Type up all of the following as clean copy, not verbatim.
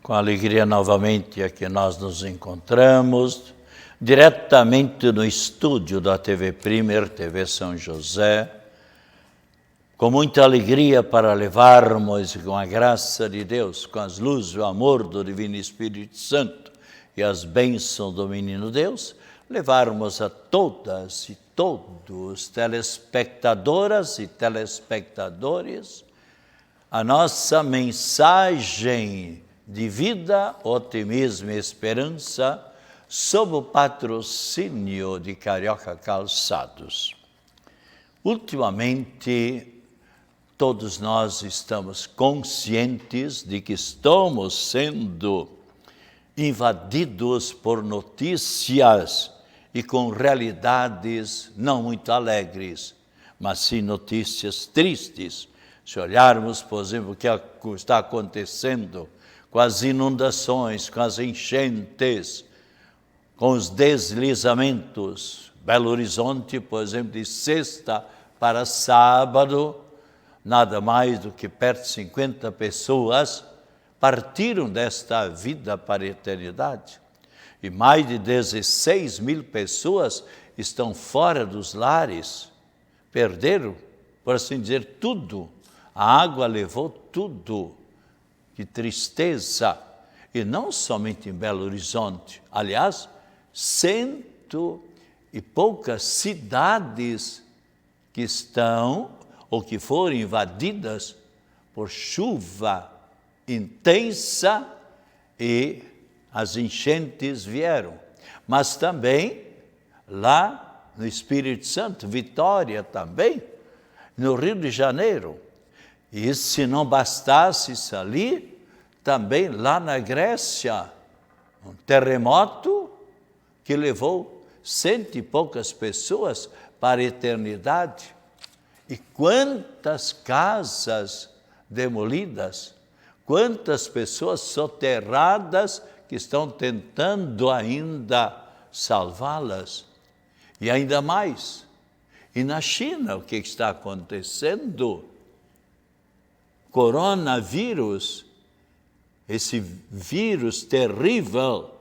Com alegria novamente aqui nós nos encontramos, diretamente no estúdio da TV Primer, TV São José, com muita alegria para levarmos, com a graça de Deus, com as luzes e o amor do Divino Espírito Santo e as bênçãos do Menino Deus, levarmos a todas e todos, telespectadoras e telespectadores, a nossa mensagem de vida, otimismo e esperança, sob o patrocínio de Carioca Calçados. Ultimamente, todos nós estamos conscientes de que estamos sendo invadidos por notícias e com realidades não muito alegres, mas sim notícias tristes. Se olharmos, por exemplo, o que está acontecendo com as inundações, com as enchentes, com os deslizamentos. Belo Horizonte, por exemplo, de sexta para sábado, nada mais do que perto de 50 pessoas partiram desta vida para a eternidade. E mais de 16 mil pessoas estão fora dos lares, perderam, por assim dizer, tudo. A água levou tudo. Que tristeza! E não somente em Belo Horizonte. Aliás, 100 e poucas cidades que estão ou que foram invadidas por chuva intensa e as enchentes vieram. Mas também lá no Espírito Santo, Vitória também, no Rio de Janeiro. E se não bastasse isso ali, também lá na Grécia, um terremoto que levou 100 e poucas pessoas para a eternidade. E quantas casas demolidas, quantas pessoas soterradas que estão tentando ainda salvá-las. E ainda mais, e na China o que está acontecendo? Coronavírus, esse vírus terrível,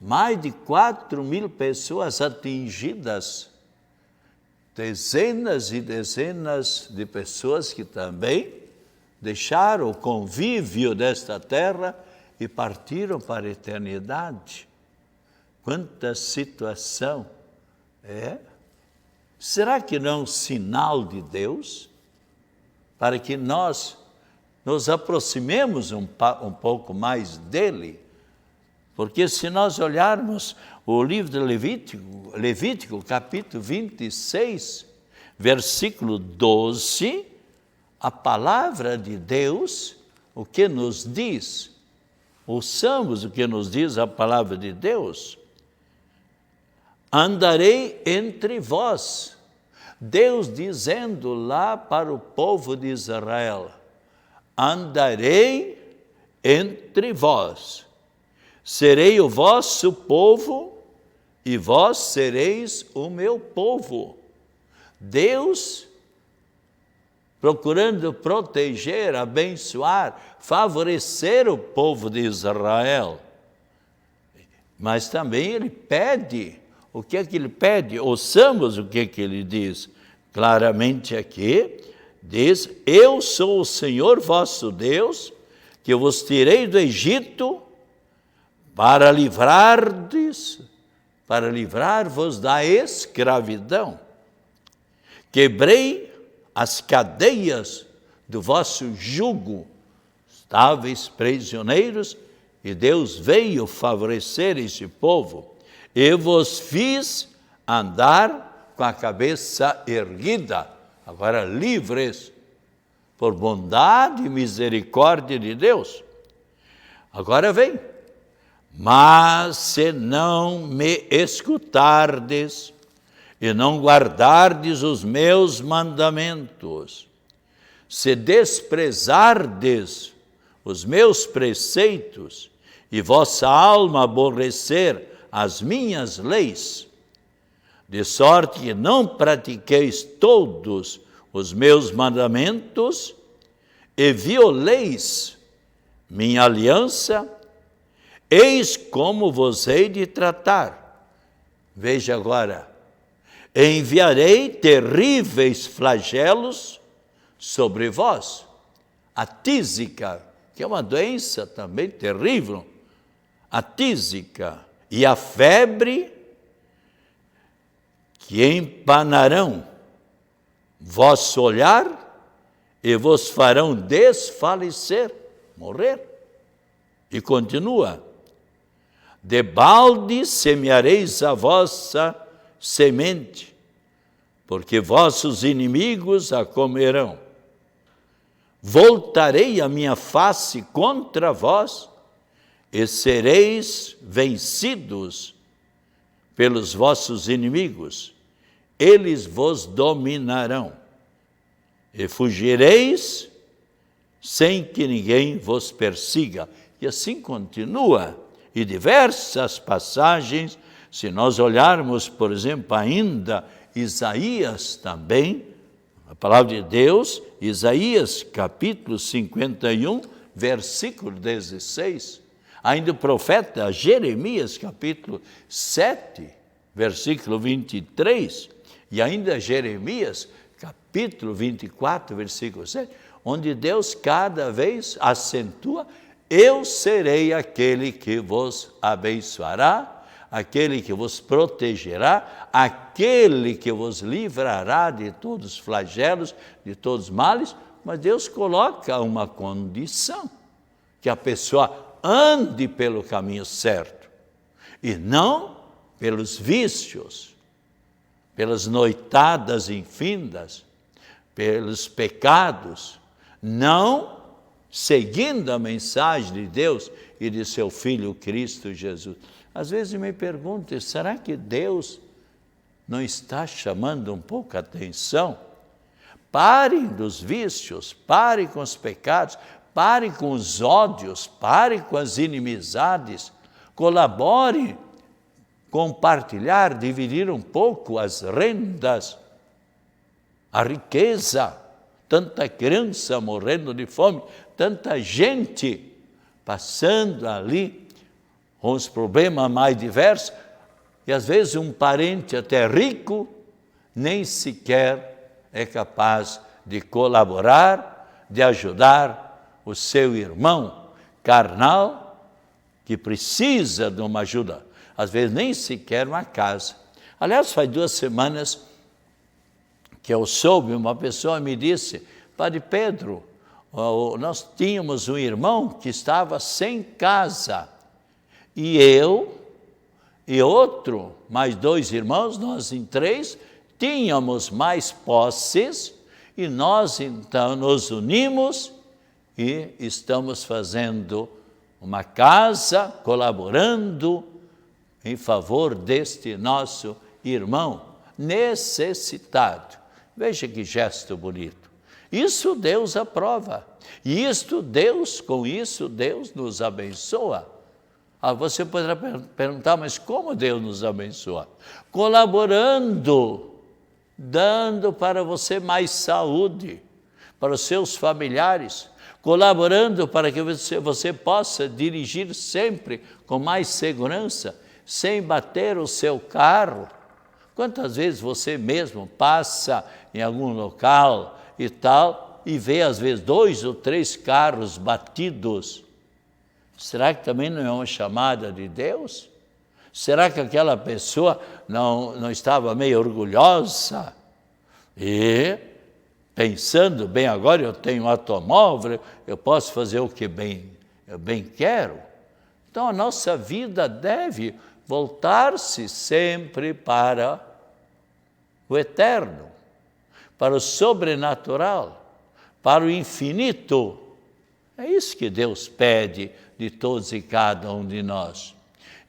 mais de 4 mil pessoas atingidas, dezenas e dezenas de pessoas que também deixaram o convívio desta terra e partiram para a eternidade. Quanta situação! Será que não é um sinal de Deus? Para que nós nos aproximemos um pouco mais dele. Porque se nós olharmos o livro de Levítico, capítulo 26, versículo 12, a palavra de Deus, o que nos diz? Ouçamos o que nos diz a palavra de Deus. Andarei entre vós. Deus dizendo lá para o povo de Israel, andarei entre vós, serei o vosso povo e vós sereis o meu povo. Deus procurando proteger, abençoar, favorecer o povo de Israel. Mas também ele pede. O que é que ele pede? Ouçamos o que é que ele diz. Claramente aqui, diz, eu sou o Senhor vosso Deus, que vos tirei do Egito para livrar-vos da escravidão. Quebrei as cadeias do vosso jugo. Estáveis prisioneiros e Deus veio favorecer esse povo. Eu vos fiz andar com a cabeça erguida, agora livres, por bondade e misericórdia de Deus. Agora vem, mas se não me escutardes e não guardardes os meus mandamentos, se desprezardes os meus preceitos e vossa alma aborrecer as minhas leis, de sorte que não pratiqueis todos os meus mandamentos e violeis minha aliança Eis como vos hei de tratar. Veja agora, enviarei terríveis flagelos sobre vós. A tísica, que é uma doença também terrível, a tísica e a febre, que empanarão vosso olhar e vos farão desfalecer, morrer. E continua, debalde semeareis a vossa semente, porque vossos inimigos a comerão. Voltarei a minha face contra vós, e sereis vencidos pelos vossos inimigos. Eles vos dominarão, e fugireis sem que ninguém vos persiga. E assim continua, e diversas passagens, se nós olharmos, por exemplo, ainda Isaías também, a palavra de Deus, Isaías capítulo 51, versículo 16, ainda o profeta Jeremias capítulo 7, versículo 23, e ainda Jeremias capítulo 24, versículo 7, onde Deus cada vez acentua: eu serei aquele que vos abençoará, aquele que vos protegerá, aquele que vos livrará de todos os flagelos, de todos os males. Mas Deus coloca uma condição, que a pessoa ande pelo caminho certo, e não pelos vícios, pelas noitadas infindas, pelos pecados, não seguindo a mensagem de Deus e de seu Filho Cristo Jesus. Às vezes eu me pergunto, será que Deus não está chamando um pouco a atenção? Parem dos vícios, parem com os pecados, parem com os ódios, parem com as inimizades, colaborem, compartilhar, dividir um pouco as rendas, a riqueza, tanta criança morrendo de fome, tanta gente passando ali com os problemas mais diversos, e às vezes um parente até rico nem sequer é capaz de colaborar, de ajudar o seu irmão carnal que precisa de uma ajuda, às vezes nem sequer uma casa. Aliás, faz 2 semanas que eu soube, uma pessoa me disse: Padre Pedro, nós tínhamos um irmão que estava sem casa, e eu e outro, mais 2 irmãos, nós em 3, tínhamos mais posses, e nós então nos unimos e estamos fazendo uma casa, colaborando em favor deste nosso irmão necessitado. Veja que gesto bonito. Isso Deus aprova. E com isso Deus nos abençoa. Você poderá perguntar, mas como Deus nos abençoa? Colaborando, dando para você mais saúde, para os seus familiares, colaborando para que você possa dirigir sempre com mais segurança, sem bater o seu carro. Quantas vezes você mesmo passa em algum local e tal, e vê às vezes 2 ou 3 carros batidos? Será que também não é uma chamada de Deus? Será que aquela pessoa não estava meio orgulhosa? E pensando, bem, agora eu tenho um automóvel, eu posso fazer o que eu bem quero. Então a nossa vida deve voltar-se sempre para o eterno, para o sobrenatural, para o infinito. É isso que Deus pede de todos e cada um de nós.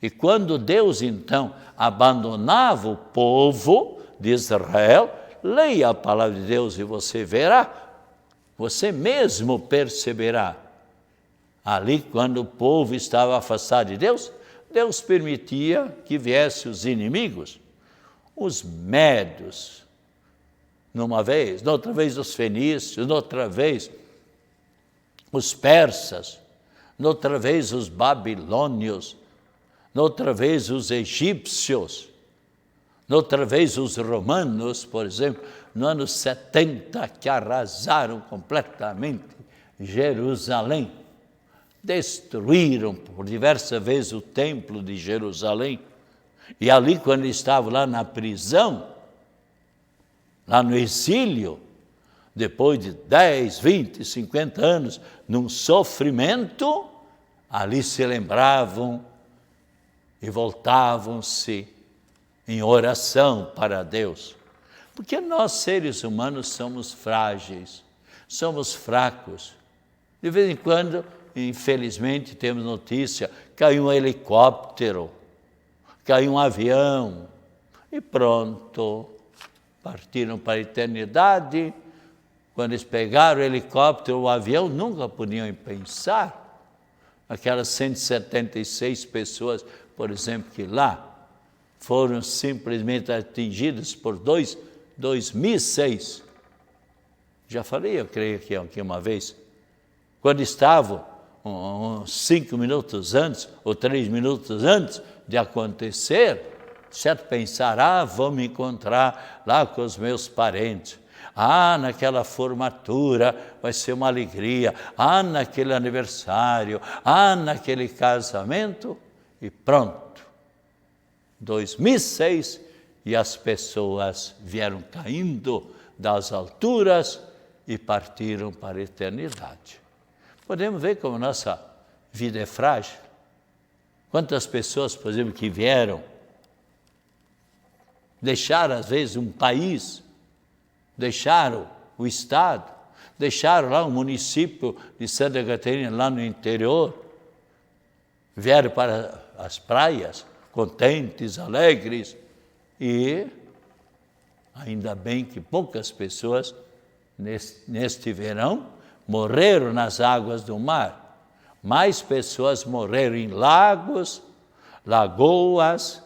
E quando Deus, então, abandonava o povo de Israel, leia a palavra de Deus e você verá, você mesmo perceberá. Ali, quando o povo estava afastado de Deus, Deus permitia que viessem os inimigos, os médios, numa vez, noutra vez os fenícios, noutra vez os persas, noutra vez os babilônios, noutra vez os egípcios, noutra vez os romanos, por exemplo, no ano 70, que arrasaram completamente Jerusalém, destruíram por diversas vezes o templo de Jerusalém, e ali quando estavam lá na prisão, lá no exílio, depois de 10, 20, 50 anos, num sofrimento, ali se lembravam e voltavam-se em oração para Deus. Porque nós, seres humanos, somos frágeis, somos fracos. De vez em quando, infelizmente, temos notícia, caiu um helicóptero, caiu um avião, e pronto, partiram para a eternidade. Quando eles pegaram o helicóptero, o avião, nunca podiam pensar. Aquelas 176 pessoas, por exemplo, que lá foram simplesmente atingidas por dois mísseis. Já falei, eu creio que aqui uma vez, quando estavam 5 minutos antes, ou 3 minutos antes de acontecer, certo pensar, vou me encontrar lá com os meus parentes. Naquela formatura vai ser uma alegria. Naquele aniversário. Naquele casamento. E pronto. 2006 e as pessoas vieram caindo das alturas e partiram para a eternidade. Podemos ver como nossa vida é frágil. Quantas pessoas, por exemplo, que vieram, deixaram às vezes um país, deixaram o estado, deixaram lá o município de Santa Catarina, lá no interior, vieram para as praias, contentes, alegres, e ainda bem que poucas pessoas neste verão morreram nas águas do mar. Mais pessoas morreram em lagos, lagoas,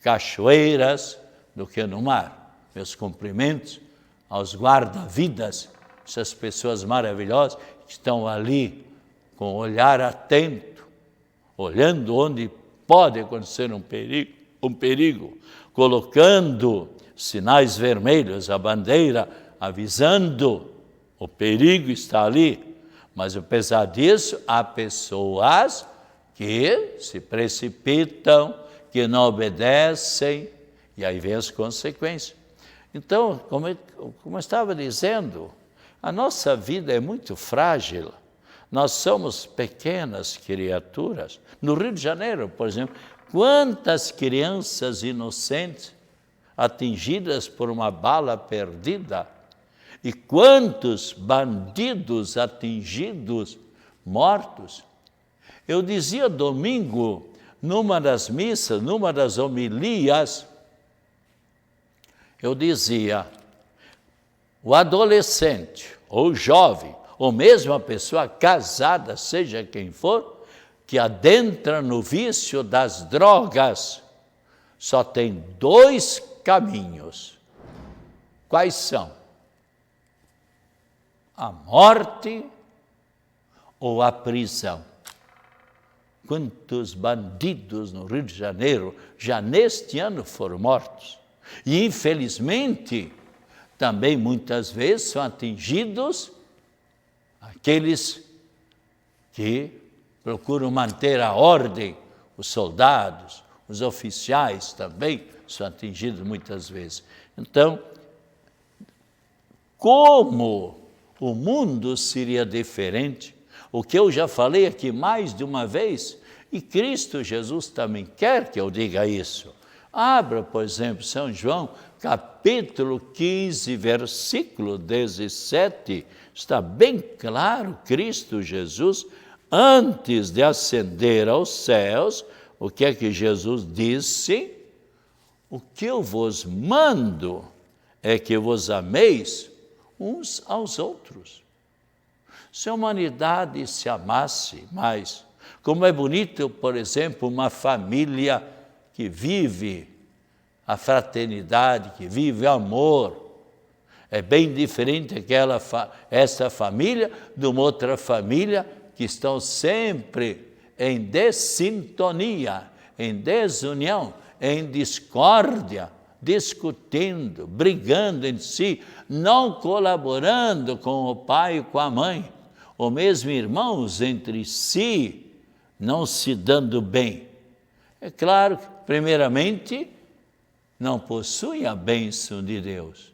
cachoeiras do que no mar. Meus cumprimentos aos guarda-vidas, essas pessoas maravilhosas que estão ali com o olhar atento, olhando onde pode acontecer um perigo, colocando sinais vermelhos, a bandeira avisando o perigo está ali. Mas apesar disso, há pessoas que se precipitam, que não obedecem, e aí vem as consequências. Então, como eu estava dizendo, a nossa vida é muito frágil. Nós somos pequenas criaturas. No Rio de Janeiro, por exemplo, quantas crianças inocentes atingidas por uma bala perdida e quantos bandidos atingidos, mortos. Eu dizia domingo, numa das missas, numa das homilias, eu dizia, o adolescente ou jovem, ou mesmo a pessoa casada, seja quem for, que adentra no vício das drogas, só tem 2 caminhos. Quais são? A morte ou a prisão. Quantos bandidos no Rio de Janeiro já neste ano foram mortos? E, infelizmente, também muitas vezes são atingidos aqueles que procuram manter a ordem, os soldados, os oficiais também são atingidos muitas vezes. Então, como o mundo seria diferente? O que eu já falei aqui mais de uma vez, e Cristo Jesus também quer que eu diga isso. Abra, por exemplo, São João, capítulo 15, versículo 17, está bem claro, Cristo Jesus, antes de ascender aos céus, o que é que Jesus disse? O que eu vos mando é que vos ameis uns aos outros. Se a humanidade se amasse mais, como é bonito, por exemplo, uma família que vive a fraternidade, que vive o amor, é bem diferente essa família de uma outra família que estão sempre em dessintonia, em desunião, em discórdia, discutindo, brigando em si, não colaborando com o pai e com a mãe, ou mesmo irmãos entre si, não se dando bem. É claro que, primeiramente, não possuem a bênção de Deus.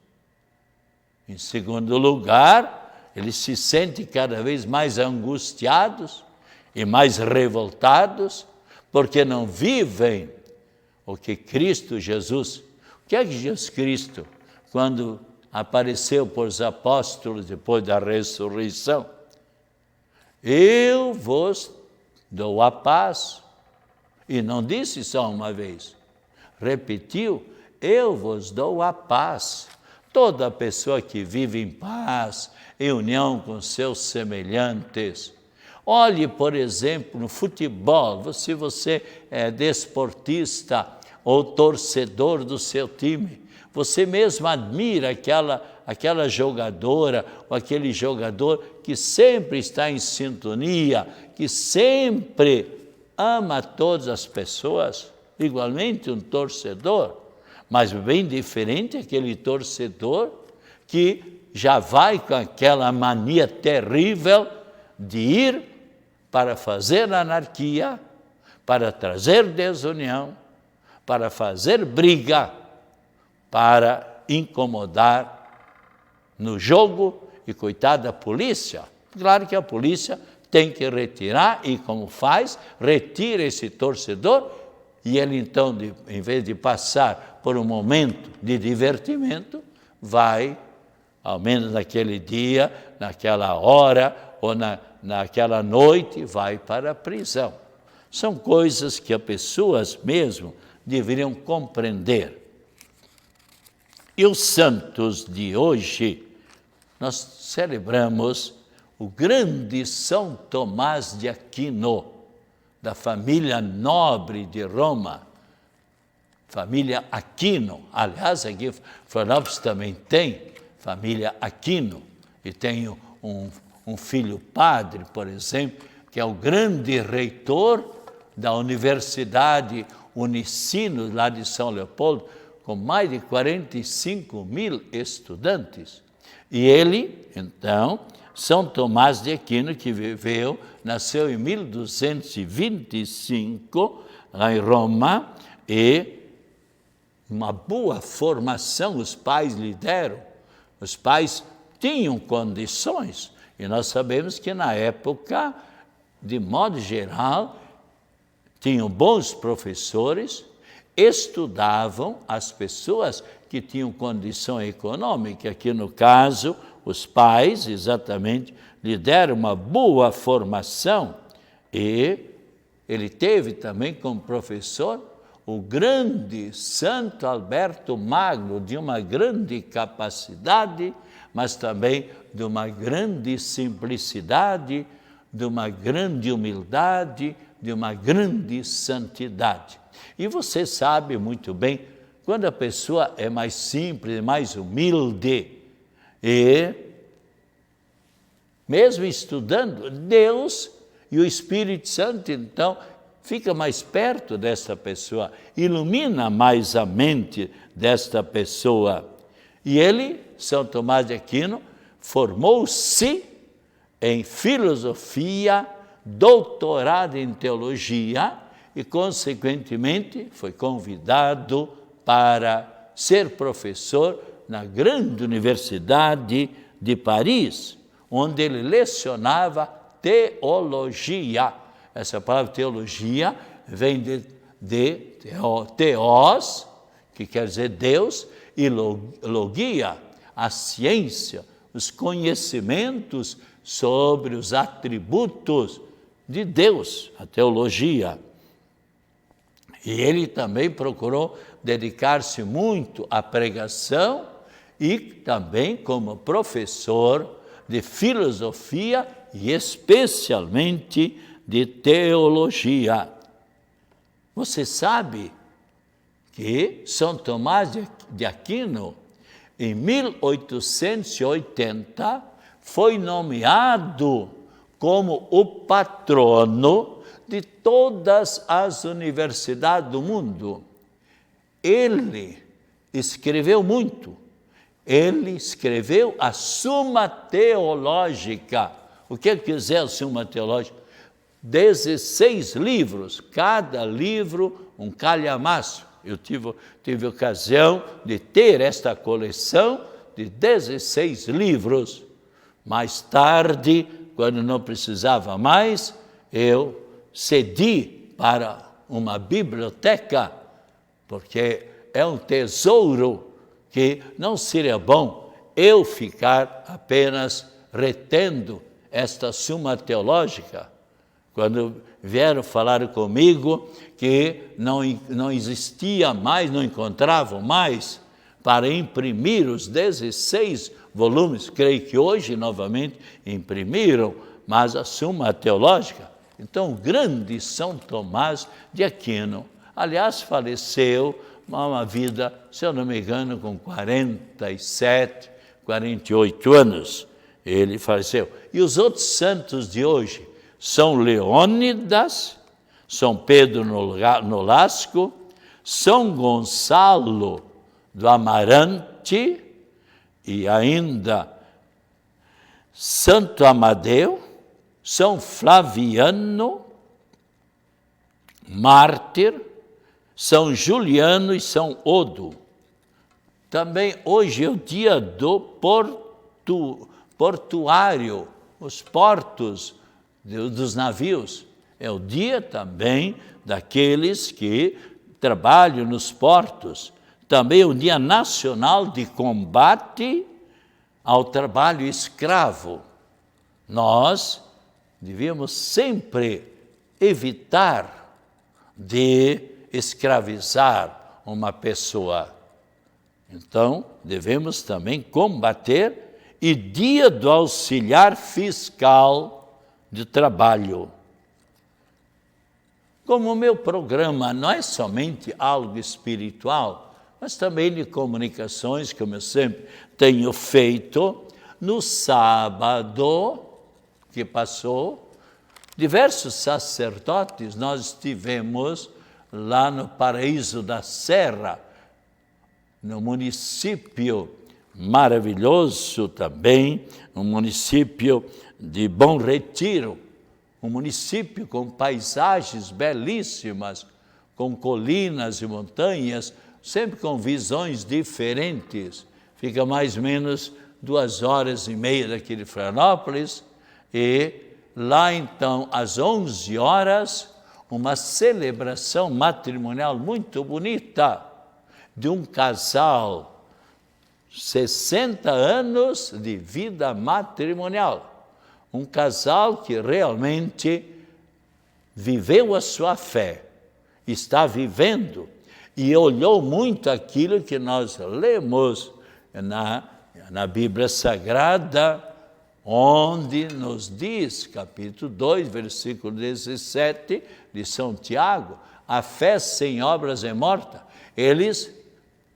Em segundo lugar, eles se sentem cada vez mais angustiados e mais revoltados, porque não vivem o que Cristo Jesus... O que é que Jesus Cristo, quando apareceu para os apóstolos depois da ressurreição? Eu vos dou a paz. E não disse só uma vez, repetiu, eu vos dou a paz. Toda pessoa que vive em paz, em união com seus semelhantes. Olhe, por exemplo, no futebol, se você é desportista ou torcedor do seu time, você mesmo admira aquela jogadora ou aquele jogador que sempre está em sintonia, que sempre ama todas as pessoas, igualmente um torcedor, mas bem diferente aquele torcedor que já vai com aquela mania terrível de ir para fazer anarquia, para trazer desunião, para fazer briga, para incomodar no jogo e coitada da polícia. Claro que a polícia tem que retirar e como faz, retira esse torcedor e ele então, em vez de passar por um momento de divertimento, vai, ao menos naquele dia, naquela hora ou naquela noite, vai para a prisão. São coisas que as pessoas mesmo deveriam compreender. E os santos de hoje, nós celebramos o grande São Tomás de Aquino, da família nobre de Roma, família Aquino. Aliás, aqui em Florianópolis também tem família Aquino, e tem um filho padre, por exemplo, que é o grande reitor da Universidade Unicinos, lá de São Leopoldo, com mais de 45 mil estudantes. E ele, então, São Tomás de Aquino, que nasceu em 1225, lá em Roma, e uma boa formação os pais lhe deram. Os pais tinham condições, e nós sabemos que na época, de modo geral, tinham bons professores, estudavam as pessoas que tinham condição econômica, aqui no caso, os pais, exatamente, lhe deram uma boa formação, e ele teve também como professor o grande Santo Alberto Magno, de uma grande capacidade, mas também de uma grande simplicidade, de uma grande humildade, de uma grande santidade. E você sabe muito bem, quando a pessoa é mais simples, mais humilde, e mesmo estudando, Deus e o Espírito Santo, então, fica mais perto desta pessoa, ilumina mais a mente desta pessoa. E ele, São Tomás de Aquino, formou-se em filosofia, doutorado em teologia e, consequentemente, foi convidado para ser professor na grande universidade de Paris, onde ele lecionava teologia. Essa palavra teologia vem de teos, que quer dizer Deus, e logia, a ciência, os conhecimentos sobre os atributos de Deus, a teologia. E ele também procurou dedicar-se muito à pregação e também como professor de filosofia e especialmente de teologia. Você sabe que São Tomás de Aquino, em 1880, foi nomeado como o patrono de todas as universidades do mundo. Ele escreveu muito. Ele escreveu a Suma Teológica. O que quer dizer a Suma Teológica? 16 livros, cada livro um calhamaço. Eu tive ocasião de ter esta coleção de 16 livros. Mais tarde, quando não precisava mais, eu cedi para uma biblioteca, porque é um tesouro que não seria bom eu ficar apenas retendo esta Suma Teológica. Quando vieram falar comigo que não existia mais, não encontravam mais para imprimir os 16 volumes, creio que hoje novamente imprimiram, mas a Suma Teológica. Então, o grande São Tomás de Aquino, aliás, faleceu uma vida, se eu não me engano, com 47, 48 anos, ele faleceu. E os outros santos de hoje, São Leônidas, São Pedro Nolasco, São Gonçalo do Amarante e ainda Santo Amadeu, São Flaviano, mártir, São Juliano e São Odo. Também hoje é o dia do portuário, os portos dos navios. É o dia também daqueles que trabalham nos portos. Também é o Dia Nacional de Combate ao Trabalho Escravo. Nós devíamos sempre evitar de escravizar uma pessoa. Então, devemos também combater. E Dia do Auxiliar Fiscal de Trabalho. Como o meu programa não é somente algo espiritual, mas também de comunicações, como eu sempre tenho feito, no sábado que passou, diversos sacerdotes, nós estivemos lá no Paraíso da Serra, no município maravilhoso também, no município de Bom Retiro, um município com paisagens belíssimas, com colinas e montanhas, sempre com visões diferentes. Fica mais ou menos 2h30 daqui de Florianópolis, e lá então, às 11 horas, uma celebração matrimonial muito bonita de um casal, 60 anos de vida matrimonial. Um casal que realmente viveu a sua fé, está vivendo, e olhou muito aquilo que nós lemos na Bíblia Sagrada, onde nos diz, capítulo 2, versículo 17, de São Tiago, a fé sem obras é morta. Eles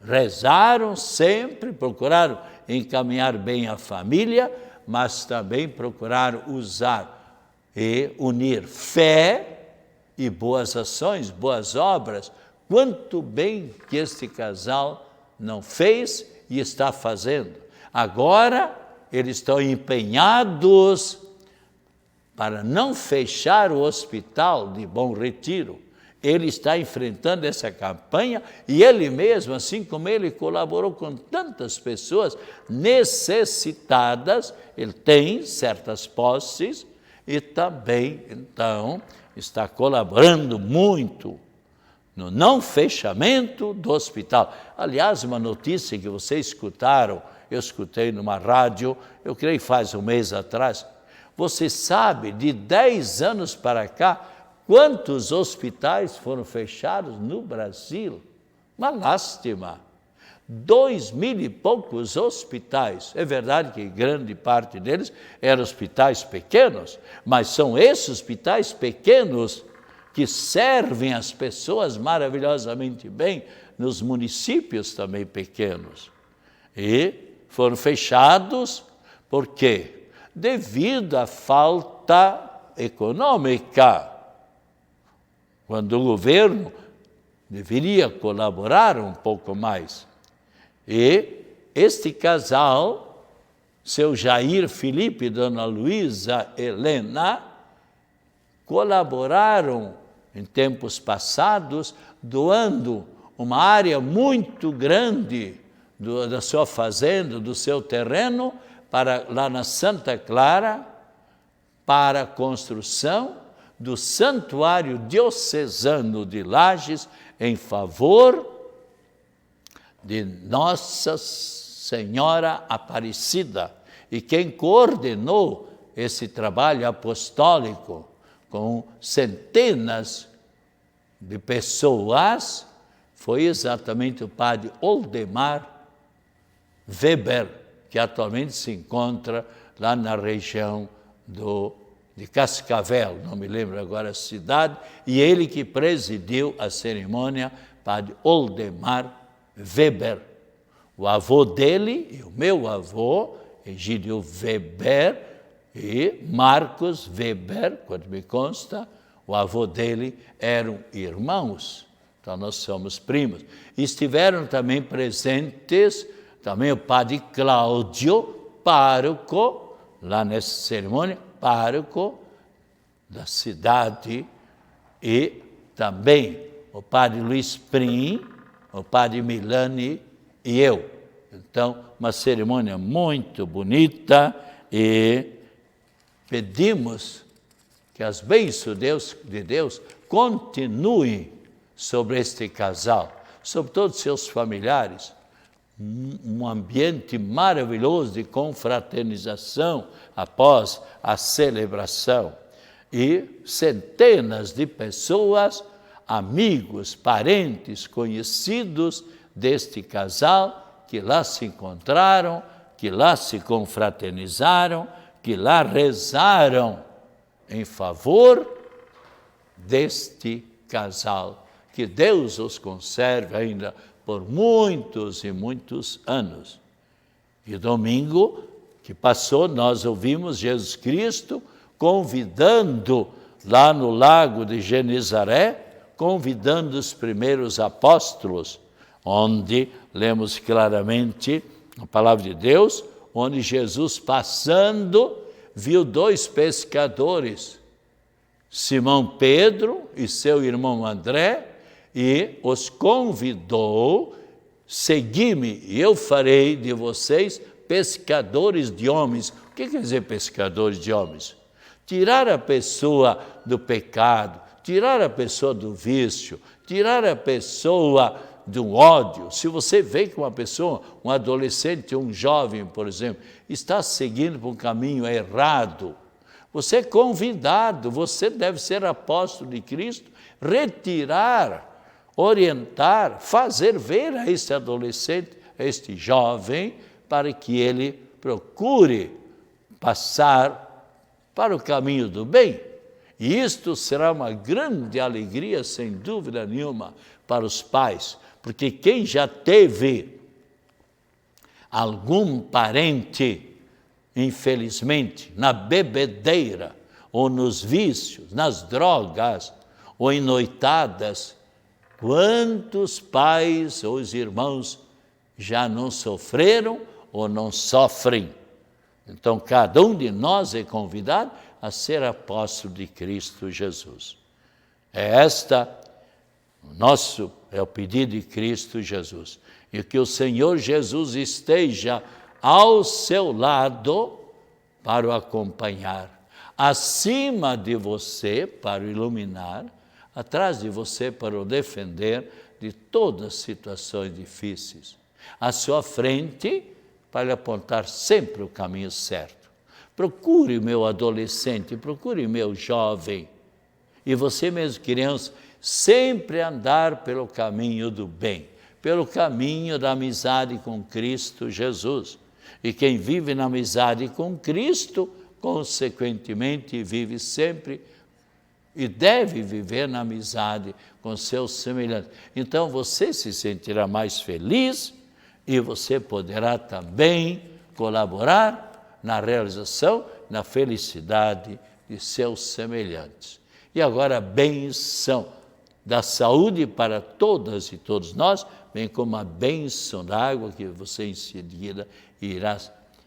rezaram sempre, procuraram encaminhar bem a família, mas também procuraram usar e unir fé e boas ações, boas obras. Quanto bem que este casal não fez e está fazendo. Agora, eles estão empenhados para não fechar o hospital de Bom Retiro. Ele está enfrentando essa campanha e ele mesmo, assim como ele colaborou com tantas pessoas necessitadas, ele tem certas posses e também, então, está colaborando muito no não fechamento do hospital. Aliás, uma notícia que vocês escutaram, eu escutei numa rádio, eu creio que faz um mês atrás. Você sabe, de 10 anos para cá, quantos hospitais foram fechados no Brasil? Uma lástima. 2.000 e poucos hospitais. É verdade que grande parte deles eram hospitais pequenos, mas são esses hospitais pequenos que servem as pessoas maravilhosamente bem nos municípios também pequenos. E foram fechados, por quê? Devido à falta falta econômica, quando o governo deveria colaborar um pouco mais. E este casal, seu Jair Felipe e dona Luísa Helena, colaboraram em tempos passados, doando uma área muito grande da sua fazenda, do seu terreno, lá na Santa Clara, para a construção do Santuário Diocesano de Lages, em favor de Nossa Senhora Aparecida. E quem coordenou esse trabalho apostólico com centenas de pessoas foi exatamente o padre Oldemar Weber, que atualmente se encontra lá na região de Cascavel, não me lembro agora a cidade, e ele que presidiu a cerimônia, padre Oldemar Weber. O avô dele e o meu avô, Egídio Weber e Marcos Weber, quando me consta, o avô dele eram irmãos, então nós somos primos. E estiveram também presentes, também o padre Cláudio, pároco, lá nessa cerimônia, pároco da cidade, e também o padre Luiz Prim, o padre Milani e eu. Então, uma cerimônia muito bonita, e pedimos que as bênçãos de Deus continuem sobre este casal, sobre todos os seus familiares, um ambiente maravilhoso de confraternização após a celebração, e centenas de pessoas, amigos, parentes, conhecidos deste casal, que lá se encontraram, que lá se confraternizaram, que lá rezaram em favor deste casal. Que Deus os conserve ainda por muitos e muitos anos. E domingo que passou, nós ouvimos Jesus Cristo convidando, lá no lago de Genezaré, convidando os primeiros apóstolos, onde lemos claramente a palavra de Deus, onde Jesus, passando, viu dois pescadores, Simão Pedro e seu irmão André, e os convidou: segui-me e eu farei de vocês pescadores de homens. O que quer dizer pescadores de homens? Tirar a pessoa do pecado, tirar a pessoa do vício, tirar a pessoa do ódio. Se você vê que uma pessoa, um adolescente, um jovem, por exemplo, está seguindo por um caminho errado, você é convidado, você deve ser apóstolo de Cristo, retirar, orientar, fazer ver a este adolescente, a este jovem, para que ele procure passar para o caminho do bem. E isto será uma grande alegria, sem dúvida nenhuma, para os pais, porque quem já teve algum parente, infelizmente, na bebedeira, ou nos vícios, nas drogas, ou em noitadas, quantos pais ou os irmãos já não sofreram ou não sofrem? Então, cada um de nós é convidado a ser apóstolo de Cristo Jesus. É o pedido de Cristo Jesus. E que o Senhor Jesus esteja ao seu lado para o acompanhar, acima de você para o iluminar, atrás de você para o defender de todas as situações difíceis, à sua frente para lhe apontar sempre o caminho certo. Procure, meu adolescente, procure, meu jovem, e você mesmo, criança, sempre andar pelo caminho do bem, pelo caminho da amizade com Cristo Jesus. E quem vive na amizade com Cristo, consequentemente, vive sempre e deve viver na amizade com seus semelhantes. Então, você se sentirá mais feliz e você poderá também colaborar na realização, na felicidade de seus semelhantes. E agora a benção da saúde para todas e todos nós, bem como a bênção da água que você em seguida irá.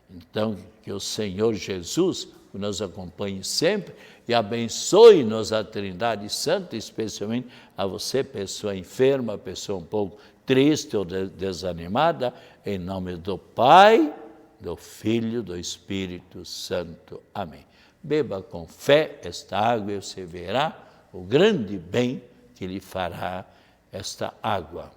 Então, que o Senhor Jesus nos acompanhe sempre e abençoe-nos a Trindade Santa, especialmente a você, pessoa enferma, pessoa um pouco triste ou desanimada, em nome do Pai, do Filho, do Espírito Santo. Amém. Beba com fé esta água e você verá o grande bem que lhe fará esta água.